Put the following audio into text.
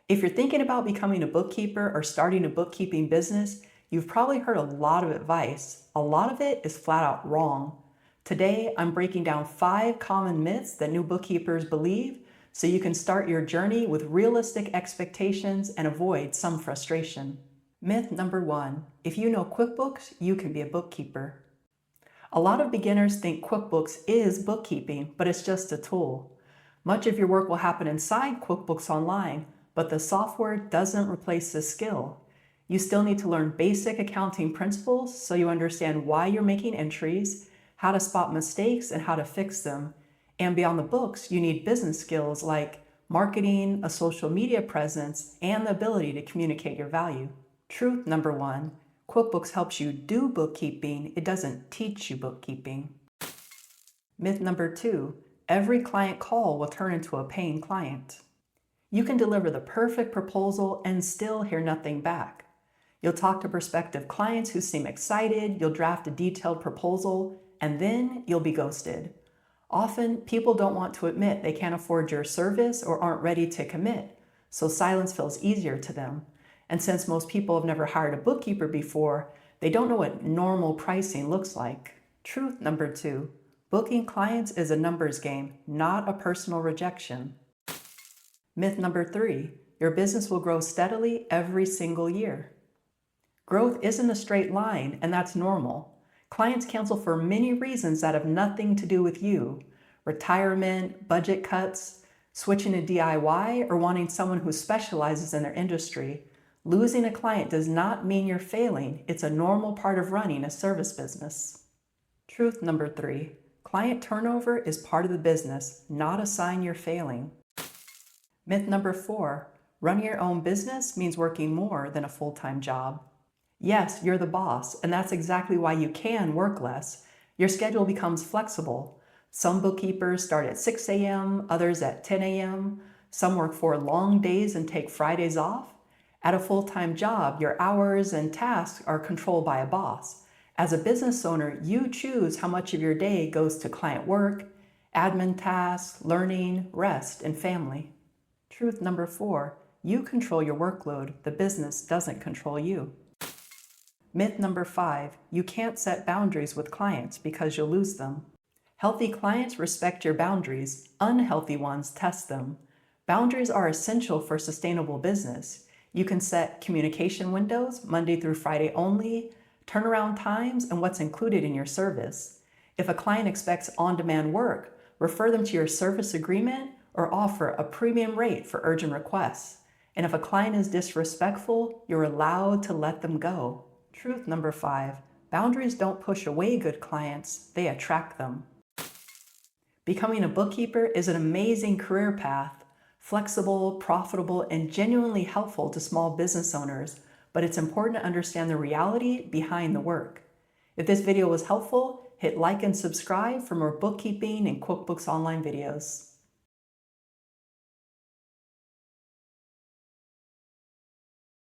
If you're thinking about becoming a bookkeeper or starting a bookkeeping business, you've probably heard a lot of advice. A lot of it is flat out wrong. Today, I'm breaking down 5 common myths that new bookkeepers believe so you can start your journey with realistic expectations and avoid some frustration. Myth number 1, if you know QuickBooks, you can be a bookkeeper. A lot of beginners think QuickBooks is bookkeeping, but it's just a tool. Much of your work will happen inside QuickBooks Online, but the software doesn't replace the skill. You still need to learn basic accounting principles so you understand why you're making entries, how to spot mistakes, and how to fix them. And beyond the books, you need business skills like marketing, a social media presence, and the ability to communicate your value. Truth number 1, QuickBooks helps you do bookkeeping, it doesn't teach you bookkeeping. Myth number 2, every client call will turn into a paying client. You can deliver the perfect proposal and still hear nothing back. You'll talk to prospective clients who seem excited, you'll draft a detailed proposal, and then you'll be ghosted. Often, people don't want to admit they can't afford your service or aren't ready to commit, so silence feels easier to them. And since most people have never hired a bookkeeper before, they don't know what normal pricing looks like. Truth number 2, booking clients is a numbers game, not a personal rejection. Myth number 3, your business will grow steadily every single year. Growth isn't a straight line, and that's normal. Clients cancel for many reasons that have nothing to do with you. Retirement, budget cuts, switching to DIY, or wanting someone who specializes in their industry. Losing a client does not mean you're failing. It's a normal part of running a service business. Truth number 3, client turnover is part of the business, not a sign you're failing. Myth number 4, running your own business means working more than a full-time job. Yes, you're the boss, and that's exactly why you can work less. Your schedule becomes flexible. Some bookkeepers start at 6 a.m., others at 10 a.m. Some work 4 long days and take Fridays off. At a full-time job, your hours and tasks are controlled by a boss. As a business owner, you choose how much of your day goes to client work, admin tasks, learning, rest, and family. Truth number 4, you control your workload, the business doesn't control you. Myth number 5, you can't set boundaries with clients because you'll lose them. Healthy clients respect your boundaries, unhealthy ones test them. Boundaries are essential for sustainable business. You can set communication windows, Monday through Friday only, turnaround times, and what's included in your service. If a client expects on-demand work, refer them to your service agreement or offer a premium rate for urgent requests. And if a client is disrespectful, you're allowed to let them go. Truth number 5, boundaries don't push away good clients, they attract them. Becoming a bookkeeper is an amazing career path, flexible, profitable, and genuinely helpful to small business owners, but it's important to understand the reality behind the work. If this video was helpful, hit like and subscribe for more bookkeeping and QuickBooks Online videos.